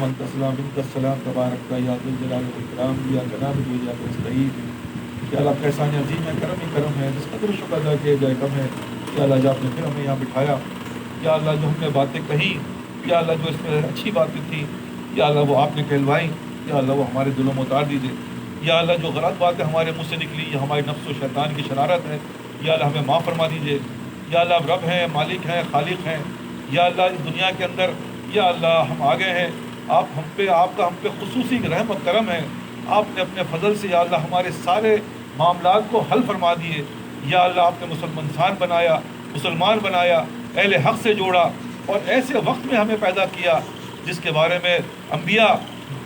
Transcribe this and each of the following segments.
من تسلم منك السلام تبارک یا ذو الجلال والاکرام یا جناب یا مستعین. یا اللہ کا احسان عظیم ہے، کرم ہی کرم ہے، جس قدر شکر ادا کیا جائے کم ہے. یا اللہ جو آپ نے پھر ہمیں یہاں بٹھایا، یا اللہ جو ہم نے باتیں کہیں، یا اللہ جو اس میں اچھی باتیں تھیں، یا اللہ وہ آپ نے کہلوائی، یا اللہ وہ ہمارے دلوں میں اتار دیجیے. یا اللہ جو غلط باتیں ہمارے منہ سے نکلی، یہ ہمارے نفس و شیطان کی شرارت ہے، یا اللہ ہمیں معاف فرما دیجیے. یا اللہ آپ رب ہیں، مالک ہیں، خالق ہیں. یا اللہ اس دنیا کے اندر یا اللہ ہم آ گئے ہیں، آپ کا ہم پہ خصوصی رحم و کرم ہے. آپ نے اپنے فضل سے یا اللہ ہمارے سارے معاملات کو حل فرما دیے. یا اللہ آپ نے مسلمان بنایا، اہل حق سے جوڑا، اور ایسے وقت میں ہمیں پیدا کیا جس کے بارے میں انبیاء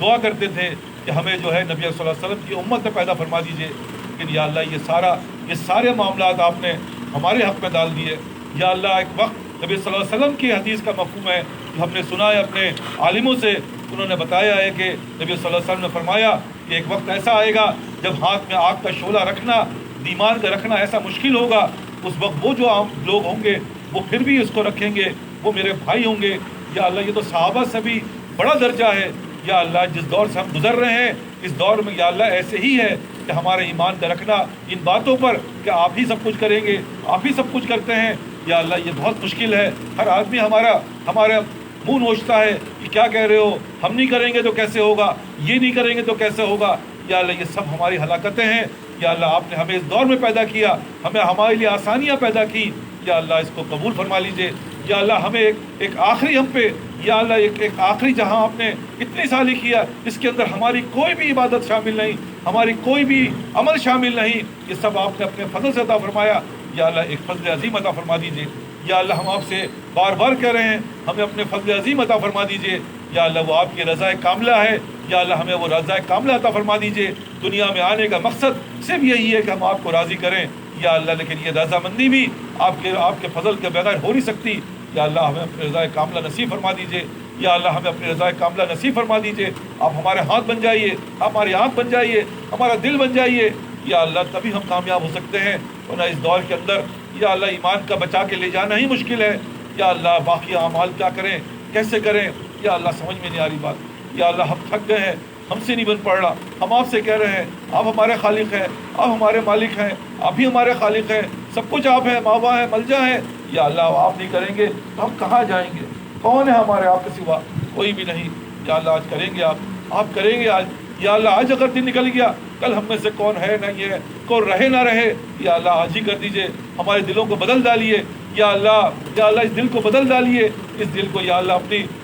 دعا کرتے تھے کہ ہمیں جو ہے نبی صلی اللہ علیہ وسلم کی امت میں پیدا فرما دیجیے. لیکن یا اللہ یہ سارے معاملات آپ نے ہمارے حق میں ڈال دیے. یا اللہ ایک وقت نبی صلی اللہ علیہ وسلم کی حدیث کا مفہوم ہے جو ہم نے سنا ہے اپنے عالموں سے، انہوں نے بتایا ہے کہ نبی صلی اللہ علیہ وسلم نے فرمایا کہ ایک وقت ایسا آئے گا جب ہاتھ میں آگ کا شعلہ رکھنا، دیمان کا رکھنا ایسا مشکل ہوگا. اس وقت وہ جو عام لوگ ہوں گے وہ پھر بھی اس کو رکھیں گے، وہ میرے بھائی ہوں گے. یا اللہ یہ تو صحابہ سے بھی بڑا درجہ ہے. یا اللہ جس دور سے ہم گزر رہے ہیں اس دور میں یا اللہ ایسے ہی ہے کہ ہمارے ایمان کا رکھنا ان باتوں پر کہ آپ ہی سب کچھ کریں گے، آپ ہی سب کچھ کرتے ہیں. یا اللہ یہ بہت مشکل ہے. ہر آدمی ہمارا منہ نوچتا ہے کہ کیا کہہ رہے ہو، ہم نہیں کریں گے تو کیسے ہوگا، یہ نہیں کریں گے تو کیسے ہوگا. یا اللہ یہ سب ہماری ہلاکتیں ہیں. یا اللہ آپ نے ہمیں اس دور میں پیدا کیا، ہمیں ہمارے لیے آسانیاں پیدا کی. یا اللہ اس کو قبول فرما لیجئے. یا اللہ ہمیں ایک آخری ہم پہ یا اللہ ایک آخری جہاں آپ نے اتنی سالی کیا اس کے اندر ہماری کوئی بھی عبادت شامل نہیں، ہماری کوئی بھی عمل شامل نہیں، یہ سب آپ نے اپنے فضل سے عطا فرمایا. یا اللہ ایک فضل عظیم عطا فرما دیجئے. یا اللہ ہم آپ سے بار بار کہہ رہے ہیں ہمیں اپنے فضل عظیم عطا فرما دیجئے. یا اللہ وہ آپ کی رضا کاملہ ہے. یا اللہ ہمیں وہ رضا کاملہ عطا فرما دیجئے. دنیا میں آنے کا مقصد صرف یہی ہے کہ ہم آپ کو راضی کریں. یا اللہ لیکن یہ رضامندی بھی آپ کے فضل کے بغیر ہو نہیں سکتی. یا اللہ ہمیں اپنی رضا کاملہ نصیب فرما دیجئے. یا اللہ ہمیں اپنی رضا کاملہ نصیب فرما دیجئے. آپ ہمارے ہاتھ بن جائیے، ہماری آنکھ بن جائیے، ہمارا دل بن جائیے. یا اللہ تبھی ہم کامیاب ہو سکتے ہیں. ورنہ اس دور کے اندر یا اللہ ایمان کا بچا کے لے جانا ہی مشکل ہے. یا اللہ باقی اعمال کیا کریں، کیسے کریں، یا اللہ سمجھ میں نہیں آ رہی بات. یا اللہ ہم تھک گئے ہیں، ہم سے نہیں بن پڑ رہا. ہم آپ سے کہہ رہے ہیں آپ ہمارے خالق ہیں، آپ ہمارے مالک ہیں، آپ ہی ہمارے خالق ہیں، سب کچھ آپ ہیں، ماوا ہیں، ملجا ہیں. یا اللہ آپ نہیں کریں گے تو ہم کہاں جائیں گے؟ کون ہے ہمارے آپ کے سوا؟ کوئی بھی نہیں. یا اللہ آج کریں گے آپ کریں گے آج. یا اللہ آج اگر دن نکل گیا کل ہم میں سے کون ہے نہیں ہے، کون رہے نہ رہے. یا اللہ آج ہی کر دیجئے، ہمارے دلوں کو بدل ڈالیے. یا اللہ اس دل کو بدل ڈالیے، اس دل کو یا اللہ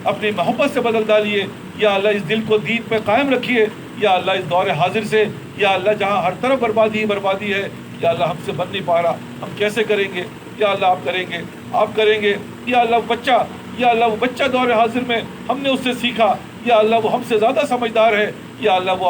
اپنی محبت سے بدل ڈالیے. یا اللہ اس دل کو دین پہ قائم رکھیے. یا اللہ اس دور حاضر سے یا اللہ جہاں ہر طرف بربادی ہے، یا اللہ ہم سے بن نہیں پا رہا، ہم کیسے کریں گے؟ یا اللہ آپ کریں گے. یا اللہ وہ بچہ دور حاضر میں ہم نے اس سے سیکھا. یا اللہ وہ ہم سے زیادہ سمجھدار ہے. یا اللہ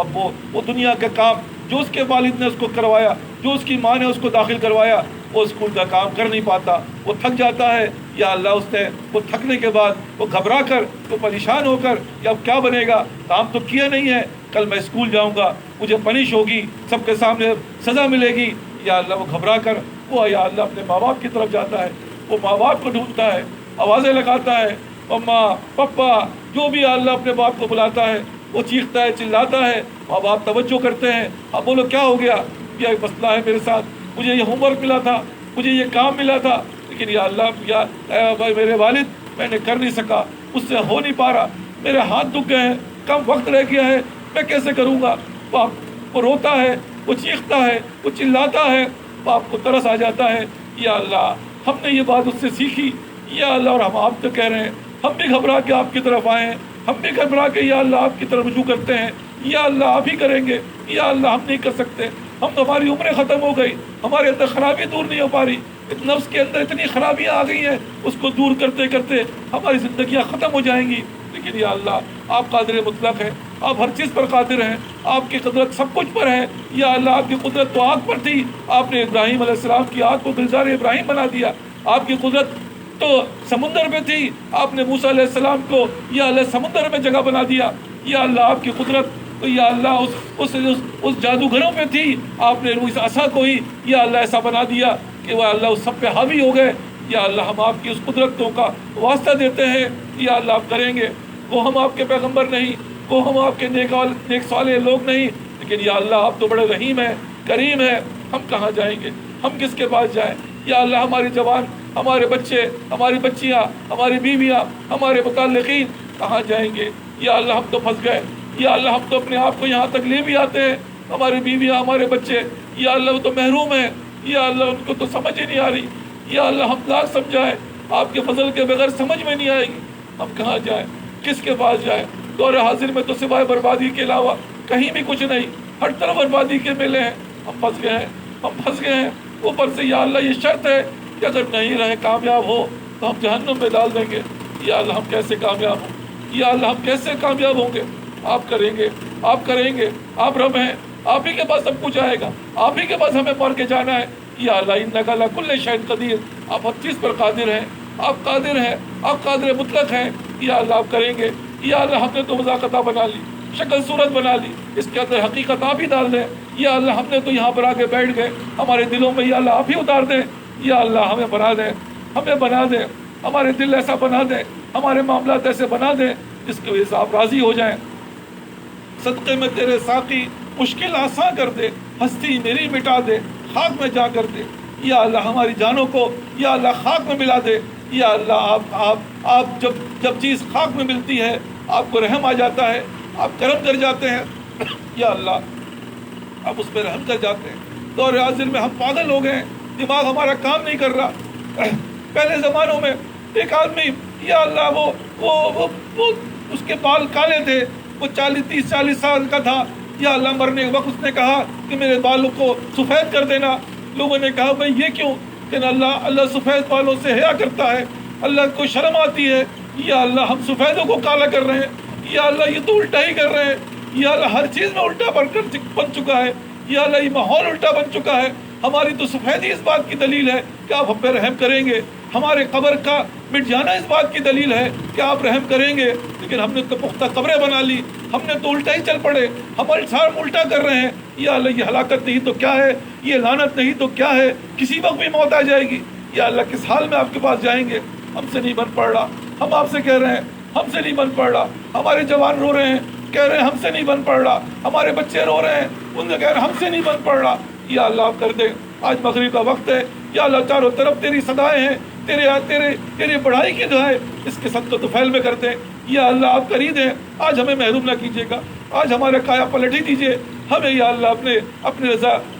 وہ دنیا کا کام جو اس کے والد نے اس کو کروایا، جو اس کی ماں نے اس کو داخل کروایا، وہ اسکول کا کام کر نہیں پاتا، وہ تھک جاتا ہے. یا اللہ اس نے وہ تھکنے کے بعد وہ گھبرا کر، وہ پریشان ہو کر کہ اب کیا بنے گا، کام تو کیا نہیں ہے، کل میں اسکول جاؤں گا، مجھے پنش ہوگی، سب کے سامنے سزا ملے گی. یا اللہ وہ گھبرا کر وہ یا اللہ اپنے ماں باپ کی طرف جاتا ہے، وہ ماں باپ کو ڈھونڈتا ہے، آوازیں لگاتا ہے، اماں پپا جو بھی اللہ اپنے باپ کو بلاتا ہے، وہ چیختا ہے، چلاتا ہے. ماں باپ توجہ کرتے ہیں. اب بولو کیا ہو گیا؟ یہ ایک مسئلہ ہے میرے ساتھ، مجھے یہ ہوم ورک ملا تھا، مجھے یہ کام ملا تھا، لیکن یا اللہ میرے والد میں نے کر نہیں سکا، مجھ سے ہو نہیں پا رہا، میرے ہاتھ دکھ گئے ہیں، کم وقت رہ گیا ہے، میں کیسے کروں گا؟ باپ وہ روتا ہے، وہ چیختا ہے، وہ چلاتا ہے. باپ کو ترس آ جاتا ہے. یا اللہ ہم نے یہ بات اس سے سیکھی. یا اللہ اور ہم آپ تو کہہ رہے ہیں، ہم بھی گھبرا کے آپ کی طرف آئے ہیں، ہم بھی گھبرا کے یا اللہ آپ کی طرف رجوع کرتے ہیں. یا اللہ آپ ہی کریں گے. یا اللہ ہم نہیں کر سکتے، ہم تو ہماری عمریں ختم ہو گئی، ہمارے اندر خرابی دور نہیں ہو پا رہی، نفس کے اندر اتنی خرابیاں آ گئی ہیں، اس کو دور کرتے کرتے ہماری زندگیاں ختم ہو جائیں گی. لیکن یا اللہ آپ قادر مطلق ہیں، آپ ہر چیز پر قادر ہیں، آپ کی قدرت سب کچھ پر ہے. یا اللہ آپ کی قدرت تو آگ پر تھی، آپ نے ابراہیم علیہ السلام کی آگ کو گلزار ابراہیم بنا دیا. آپ کی قدرت تو سمندر میں تھی، آپ نے موسیٰ علیہ السلام کو یا اللہ سمندر میں جگہ بنا دیا. یا اللہ آپ کی قدرت تو یا اللہ اس جادوگروں پہ تھی، آپ نے اس عصا کو ہی یا اللہ ایسا بنا دیا کہ وہ اللہ اس سب پہ حاوی ہو گئے. یا اللہ ہم آپ کی اس قدرتوں کا واسطہ دیتے ہیں. یا اللہ آپ کریں گے، وہ ہم آپ کے پیغمبر نہیں، وہ ہم آپ کے نیک صالح لوگ نہیں، لیکن یا اللہ آپ تو بڑے رحیم ہیں، کریم ہیں، ہم کہاں جائیں گے؟ ہم کس کے پاس جائیں؟ یا اللہ ہماری جوان، ہمارے بچے، ہماری بچیاں، ہماری بیویاں، ہمارے متعلقین کہاں جائیں گے؟ یا اللہ ہم تو پھنس گئے، یا اللہ ہم تو اپنے آپ کو یہاں تک لے بھی آتے ہیں، ہماری بیویاں، ہمارے بچے، یا اللہ وہ تو محروم ہیں، یا اللہ ان کو تو سمجھ ہی نہیں آ رہی، یا اللہ ہم لاکھ سمجھائیں، آپ کے فضل کے بغیر سمجھ میں نہیں آئے گی، ہم کہاں جائیں؟ کس کے پاس جائیں؟ دور حاضر میں تو سوائے بربادی کے علاوہ کہیں بھی کچھ نہیں، ہر طرف بربادی کے میلے ہیں، ہم پھنس گئے ہیں، ہم پھنس گئے ہیں۔ اوپر سے یا اللہ یہ شرط ہے کہ اگر نہیں رہے کامیاب ہو تو ہم جہنم میں ڈال دیں گے۔ یا اللہ ہم کیسے کامیاب ہوں؟ یا اللہ ہم کیسے کامیاب ہوں گے؟ آپ کریں گے، آپ کریں گے، آپ رب ہیں، آپ ہی کے پاس سب کچھ آئے گا، آپ ہی کے پاس ہمیں مر کے جانا ہے۔ یا اللہ انک علی کل شیء قدیر، آپ ہر چیز پر قادر ہیں، آپ قادر ہیں، آپ قادر مطلق ہیں۔ یا اللہ آپ کریں گے۔ یا اللہ ہم نے تو مذاقتہ بنا لی، شکل صورت بنا لی، اس کے اندر حقیقت آپ ہی ڈال دیں۔ یا اللہ ہم نے تو یہاں پر آ کے بیٹھ گئے، ہمارے دلوں میں یا اللہ آپ ہی اتار دیں۔ یا اللہ ہمیں بنا دیں، ہمیں بنا دیں، ہمارے دل ایسا بنا دیں، ہمارے معاملات ایسے بنا دیں جس کی وجہ سے آپ راضی ہو جائیں۔ صدقے میں تیرے ساقی مشکل آسان کر دے، ہستی میری مٹا دے، خاک میں جا کر دے۔ یا اللہ ہماری جانوں کو یا اللہ خاک میں ملا دے۔ یا اللہ آپ جب چیز خاک میں ملتی ہے آپ کو رحم آ جاتا ہے، آپ کرم کر جاتے ہیں۔ یا اللہ آپ اس پہ رحم کر جاتے ہیں۔ دور حاضر میں ہم پاگل ہو گئے، دماغ ہمارا کام نہیں کر رہا۔ پہلے زمانوں میں ایک آدمی یا اللہ وہ اس کے بال کالے تھے، وہ 30-40 سال کا تھا۔ یا اللہ مرنے کے وقت اس نے کہا کہ میرے بالوں کو سفید کر دینا۔ لوگوں نے کہا بھائی یہ کیوں؟ کہ اللہ سفید بالوں سے حیا کرتا ہے، اللہ کو شرم آتی ہے۔ یا اللہ ہم سفیدوں کو کالا کر رہے ہیں، یا اللہ یہ تو الٹا ہی کر رہے ہیں۔ یا اللہ ہر چیز میں الٹا بن چکا ہے، یا اللہ یہ ماحول الٹا بن چکا ہے۔ ہماری تو سفیدی اس بات کی دلیل ہے کہ آپ ہم پہ رحم کریں گے، ہمارے قبر کا مٹ جانا اس بات کی دلیل ہے کہ آپ رحم کریں گے، لیکن ہم نے تو پختہ قبریں بنا لی، ہم نے تو الٹا ہی چل پڑے، ہم الٹا کر رہے ہیں۔ یا اللہ یہ ہلاکت نہیں تو کیا ہے، یہ لعنت نہیں تو کیا ہے، کسی وقت بھی موت آ جائے گی۔ یا اللہ کس حال میں آپ کے پاس جائیں گے؟ ہم سے نہیں بن پڑ رہا، ہم آپ سے کہہ رہے ہیں ہم سے نہیں بن پڑ رہا۔ ہمارے جوان رو رہے ہیں، کہہ رہے ہیں ہم سے نہیں بن پڑ رہا، ہمارے بچے رو رہے ہیں، ان سے کہہ رہے ہیں ہم سے نہیں بن پڑ رہا۔ یا اللہ آپ کر دیں، آج مغرب کا وقت ہے، یا اللہ چاروں طرف تیری صدائیں ہیں، تیرے بڑائی کی دعائیں اس کے صدقہ طفیل میں کرتے ہیں۔ یا اللہ آپ کر ہی دیں، آج ہمیں محروم نہ کیجیے گا، آج ہمارے کایا پلٹ ہی دیجیے ہمیں۔ یا اللہ اپنے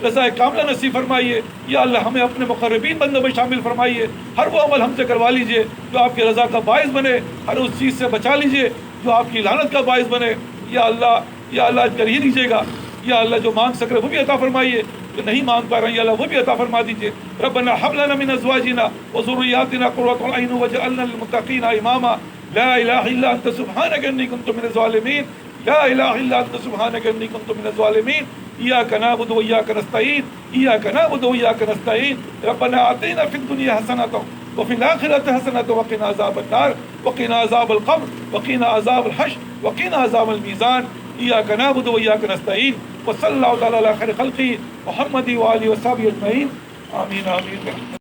رضا کاملہ نصیب فرمائیے۔ یا اللہ ہمیں اپنے مقربین بندوں میں شامل فرمائیے، ہر وہ عمل ہم سے کروا لیجیے جو آپ کی رضا کا باعث بنے، ہر اس چیز سے بچا لیجیے جو آپ کی لعنت کا باعث بنے۔ یا اللہ آج کر ہی دیجیے گا۔ یا اللہ جو مانگ سک رہے وہ بھی عطا فرمائیے، جو نہیں مانگ پا رہے ہیں یا اللہ وہ بھی عطا فرما دیجیے۔ ربنا هب لنا من ازواجنا وذرياتنا قرة اعين واجعلنا للمتقين اماما لا اله الا انت سبحانك اني كنت من الظالمين لا اله الا انت سبحانك اني كنت من الظالمين اياك نعبد واياك نستعين اياك نعبد واياك نستعين ربنا آتنا في الدنيا حسنة وفي الآخرة حسنة وقنا عذاب النار وقنا عذاب القبر وقنا عذاب الحشر وقنا عذاب الميزان اياك نعبد واياك نستعين وصلى الله تعالى على خير خلقه محمد وآله وصحبه اجمعين آمين آمين۔